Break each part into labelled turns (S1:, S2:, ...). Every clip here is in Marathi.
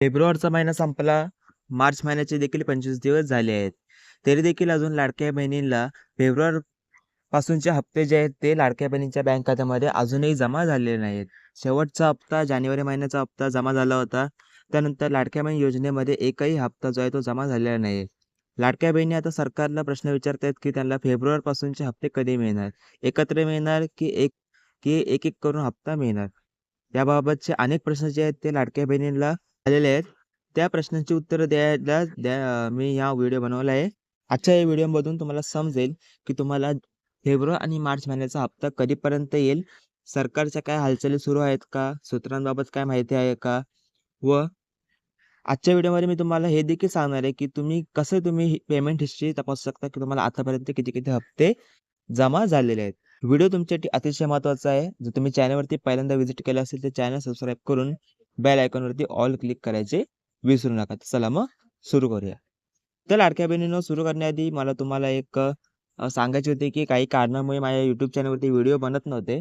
S1: फेब्रुवारीचा महिना संपला. मार्च महिन्याचे देखील 25 दिवस झाले आहेत. तरी देखील अजून लाडक्या बहिणींना फेब्रुवारीपासूनचे हप्ते जे आहेत ते लाडक्या बहिणींच्या बँक खात्यामध्ये अजूनही जमा झालेले नाहीत. शेवटचा हप्ता जानेवारी महिन्याचा हप्ता जमा झाला होता. त्यानंतर लाडक्या बहीण योजनेमध्ये एकही हप्ता जो आहे तो जमा झालेला नाही. लाडक्या बहिणी आता सरकारला प्रश्न विचारतायत की त्यांना फेब्रुवारीपासूनचे हप्ते कधी मिळणार? एकत्र मिळणार की एक-एक करून हप्ता मिळणार? याबाबतचे अनेक प्रश्न जे आहेत ते लाडक्या बहिणींना आलेले आहेत. त्या प्रश्नांची उत्तरं मी हा व्हिडिओ बनवला आहे. आजच्या या व्हिडिओमधून तुम्हाला समजेल, की तुम्हाला फेब्रुवारी आणि मार्च महिन्याचा हप्ता कधीपर्यंत येईल? सरकारच्या काय हालचाली सुरू आहेत का? सूत्रांबाबत काय माहिती आहे का? व आजच्या व्हिडिओमध्ये मी तुम्हाला हे देखील सांगणार आहे, की तुम्ही पेमेंट हिस्ट्री तपासू शकता, की तुम्हाला आतापर्यंत किती-किती हप्ते जमा झालेले आहेत. व्हिडिओ तुमच्यासाठी अतिशय महत्त्वाचा आहे. जर तुम्ही चॅनलवरती पहिल्यांदा व्हिजिट केलं असेल, तर चॅनल सबस्क्राईब करून बेल आयकॉनवरती ऑल क्लिक करायचे विसरू नका. तर चला मग सुरू करूया. तर लाडक्या बहिणींनो, सुरू करण्याआधी मला तुम्हाला सांगायचे होते, की काही कारणामुळे माझ्या YouTube चॅनलवरती व्हिडिओ बनत नव्हते.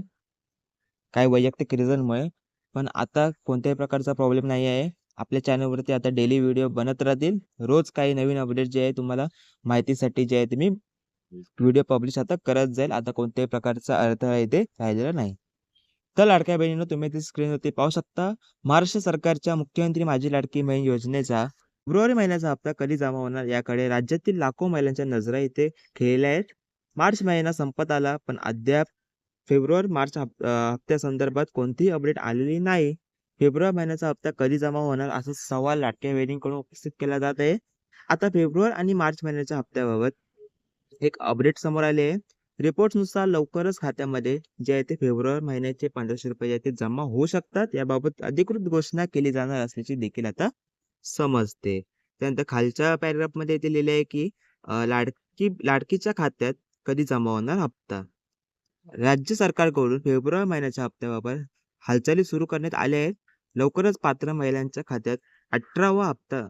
S1: काही वैयक्तिक रिझनमुळे. पण आता कोणत्याही प्रकारचा प्रॉब्लेम नाही आहे. आपल्या चॅनलवरती आता डेली व्हिडिओ बनत राहतील. रोज काही नवीन अपडेट जे आहे तुम्हाला माहितीसाठी जे आहे ते मी व्हिडिओ पब्लिश आता करत जाईल. आता कोणत्याही प्रकारचा अडथळा इथे राहिलेला नाही. तर लाडक्या बहिणींनो, तुम्ही ती स्क्रीनवरती पाहू शकता. महाराष्ट्र सरकारच्या मुख्यमंत्री माझी लाडकी बहीण योजनेचा फेब्रुवारी महिन्याचा हप्ता कधी जमा होणार याकडे राज्यातील लाखो महिलांच्या नजरा इथे खिळलेल्या आहेत. मार्च महिना संपत आला, पण अद्याप फेब्रुवारी-मार्च हप्त्यासंदर्भात कोणतीही अपडेट आलेली नाही. फेब्रुवारी महिन्याचा हप्ता कधी जमा होणार असा सवाल लाडक्या बहिणींकडून उपस्थित केला जात आहे. आता फेब्रुवारी आणि मार्च महिन्याच्या हप्त्याबाबत एक अपडेट समोर आले आहे. रिपोर्ट्सनुसार लवकरच खात्यामध्ये जे आहे ते फेब्रुवारी महिन्याचे ₹1500 जे आहे ते जमा होऊ शकतात. याबाबत अधिकृत घोषणा केली जाणार असल्याची देखील आता समजते. त्यानंतर खालच्या पॅराग्राफमध्ये इथे लिहिले आहे, की लाडकीच्या खात्यात कधी जमा होणार हप्ता. राज्य सरकारकडून फेब्रुवारी महिन्याच्या हप्त्याबाबत हालचाली सुरू करण्यात आल्या आहेत. लवकरच पात्र महिलांच्या खात्यात 18वा हप्ता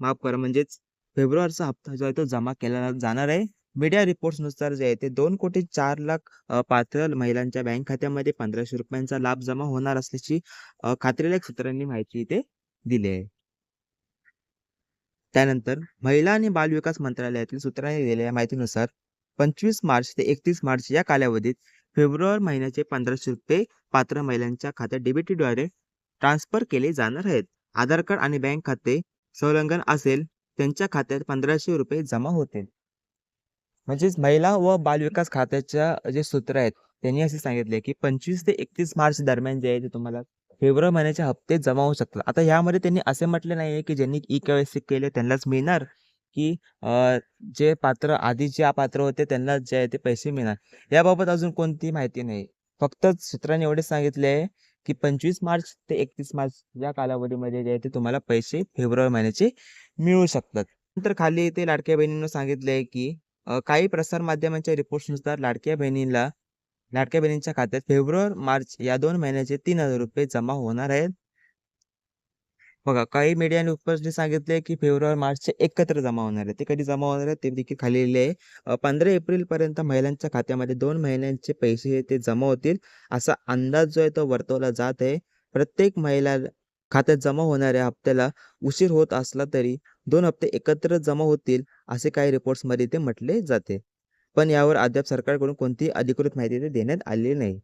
S1: माफ करा म्हणजेच फेब्रुवारीचा हप्ता जो आहे तो जमा केला जाणार आहे. मीडिया रिपोर्ट्सनुसार जे आहे ते 2,04,00,000 पात्र महिलांच्या बँक खात्यामध्ये ₹1500 लाभ जमा होणार असल्याची खात्रीलायक सूत्रांनी माहिती इथे दिली आहे. त्यानंतर महिला आणि बालविकास मंत्रालयातील सूत्रांनी दिलेल्या माहितीनुसार 25 मार्च ते 31 मार्च या कालावधीत फेब्रुवारी महिन्याचे ₹1500 पात्र महिलांच्या खात्यात डीबीटीद्वारे ट्रान्सफर केले जाणार आहेत. आधार कार्ड आणि बँक खाते संलग्न असेल त्यांच्या खात्यात ₹1500 जमा होतील. म्हणजेच महिला व बालविकास खात्याच्या जे सूत्र आहेत त्यांनी असे सांगितले, की 25 ते 31 मार्च दरम्यान जे आहे ते तुम्हाला फेब्रुवारी महिन्याचे हप्ते जमा होऊ शकतात. आता यामध्ये त्यांनी असे म्हटले नाहीये, की ज्यांनी ई-के-वाय-सी केले त्यांनाच मिळणार, की जे आधी जे अपात्र होते त्यांना जे आहे ते पैसे मिळणार. याबाबत अजून कोणतीही माहिती नाही. फक्त सूत्रांनी एवढेच सांगितले आहे, की 25 मार्च ते 31 मार्च या कालावधीमध्ये जे आहे ते तुम्हाला पैसे फेब्रुवारी महिन्याचे मिळू शकतात. नंतर खाली इथे लाडक्या बहिणींना सांगितले आहे, की काही प्रसार माध्यमांच्या रिपोर्ट्सनुसार लाडक्या बहिणींच्या खात्यात फेब्रुवारी-मार्च या 2 महिन्याचे ₹3000 जमा होणार आहेत. बघा, काही मीडिया न्यूजने सांगितले, की फेब्रुवारी-मार्चचे एकत्र जमा होणार आहे. ते कधी जमा होणार आहे ते देखील खाली लिहिले आहे. 15 एप्रिलपर्यंत महिलांच्या खात्यामध्ये 2 महिन्यांचे पैसे ते जमा होतील, असा अंदाज जो आहे तो वर्तवला जात आहे. प्रत्येक महिला खात्यात जमा होणाऱ्या हप्त्याला उशीर होत असला तरी 2 हप्ते एकत्र जमा होतील, असे काही रिपोर्ट्समध्ये ते म्हटले जाते. पण यावर अद्याप सरकारकडून कोणतीही अधिकृत माहिती ते देण्यात आलेली नाही.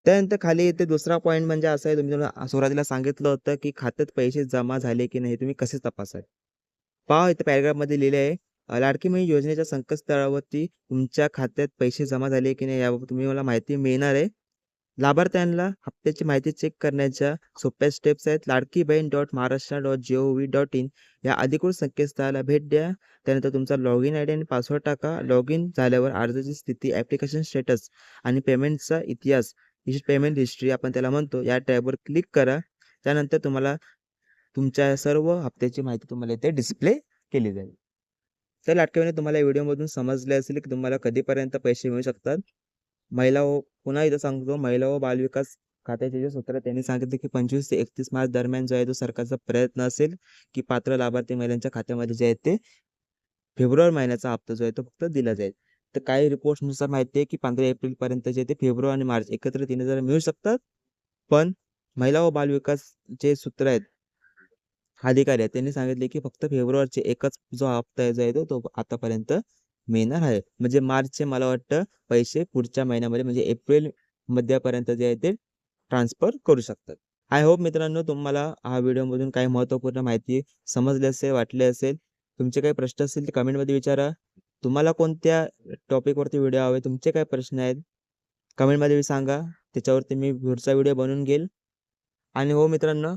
S1: त्यानंतर खाली इथे दुसरा पॉइंट म्हणजे असा आहे, तुम्हाला सुरुवातीला सांगितलं होतं, की खात्यात पैसे जमा झाले की नाही तुम्ही कसे तपासाल? पहा इथे पॅराग्राफमध्ये लिहिले आहे, लाडकी बहीण योजनेच्या संकेतस्थळावरती तुमच्या खात्यात पैसे जमा झाले की नाही याबाबत मला माहिती मिळणार आहे. लाभार्थ्यांना हप्त्याची माहिती चेक करण्याच्या सोप्या स्टेप्स आहेत. ladki.maharashtra.gov.in या अधिकृत संकेतस्थळाला भेट द्या. त्यानंतर तुमचा लॉगिन आयडी आणि पासवर्ड टाका. लॉगिन झाल्यावर अर्जाची स्थिती, ॲप्लिकेशन स्टेटस आणि पेमेंटचा इतिहास, ही पेमेंट हिस्ट्री आपण त्याला म्हणतो, या टॅबवर क्लिक करा. त्यानंतर तुम्हाला तुमच्या सर्व हप्त्याची माहिती तुम्हाला इथे डिस्प्ले केली जाईल. तर लाडक्या तुम्हाला या व्हिडिओमधून समजले असेल, की तुम्हाला कधीपर्यंत पैसे मिळू शकतात. पुन्हा एकदा सांगतो, महिला व बालविकास खात्याचे जे सूत्र त्यांनी सांगितले, की 25 ते 31 मार्च दरम्यान जो आहे तो सरकारचा प्रयत्न असेल, की पात्र लाभार्थी महिलांच्या खात्यामध्ये जे आहे ते फेब्रुवारी महिन्याचा हप्ता जो आहे तो फक्त दिला जाईल. तर काही रिपोर्ट्सनुसार माहिती आहे, की 15 एप्रिलपर्यंत जे ते फेब्रुवारी आणि मार्च एकत्र 3000 मिळू शकतात. पण महिला व बालविकास जे सूत्र आहेत अधिकारी आहेत त्यांनी सांगितले की फक्त फेब्रुवारीचे एकच जो हप्ता जो आहे तो आतापर्यंत मिळणार आहे. म्हणजे मार्चचे मला वाटतं पैसे पुढच्या महिन्यामध्ये म्हणजे एप्रिल मध्यापर्यंत जे आहे ते ट्रान्सफर करू शकतात. आय होप मित्रांनो तुम्हाला हा व्हिडिओमधून काही महत्त्वपूर्ण माहिती समजली असेल, वाटली असेल. तुमचे काही प्रश्न असतील ते कमेंटमध्ये विचारा. तुम्हाला कोणत्या टॉपिकवरती व्हिडिओ हवे, तुमचे काय प्रश्न आहेत कमेंटमध्ये सांगा. त्याच्यावरती मी पुढचा व्हिडिओ बनवून घेईल. आणि हो मित्रांनो,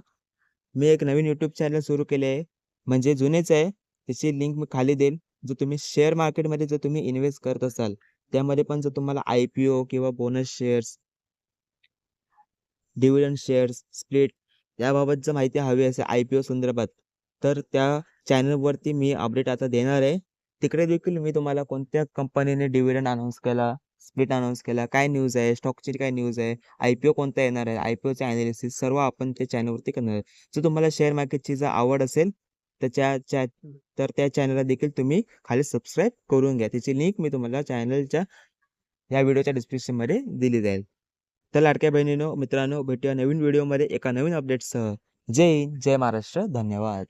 S1: मी एक नवीन यूट्यूब चॅनल सुरू केले आहे. म्हणजे जुनेच आहे. त्याची लिंक मी खाली देईल. जो तुम्ही शेअर मार्केटमध्ये जर तुम्ही इन्व्हेस्ट करत असाल, त्यामध्ये पण जर तुम्हाला IPO किंवा bonus shares, dividend shares, split याबाबत जर माहिती हवी असेल IPO संदर्भात, तर त्या चॅनलवरती मी अपडेट आता देणार आहे. तिकडे देखील मी तुम्हाला कोणत्या कंपनीने डिव्हिडंड अनाउन्स केला, स्प्लिट अनाउन्स केला, काय न्यूज आहे, स्टॉकची काय न्यूज आहे, IPO कोणता येणार आहे, IPOचे ॲनालिसिस सर्व आपण त्या चॅनलवरती करणार आहे. जर तुम्हाला शेअर मार्केटची जर आवड असेल, तर त्या चॅनलला देखील तुम्ही खाली सबस्क्राईब करून घ्या. त्याची लिंक मी तुम्हाला चॅनलच्या या व्हिडिओच्या डिस्क्रिप्शनमध्ये दिली जाईल. तर लाडक्या बहिणींनो, मित्रांनो भेटूया नवीन व्हिडिओमध्ये एका नवीन अपडेटसह. जय हिंद, जय महाराष्ट्र. धन्यवाद.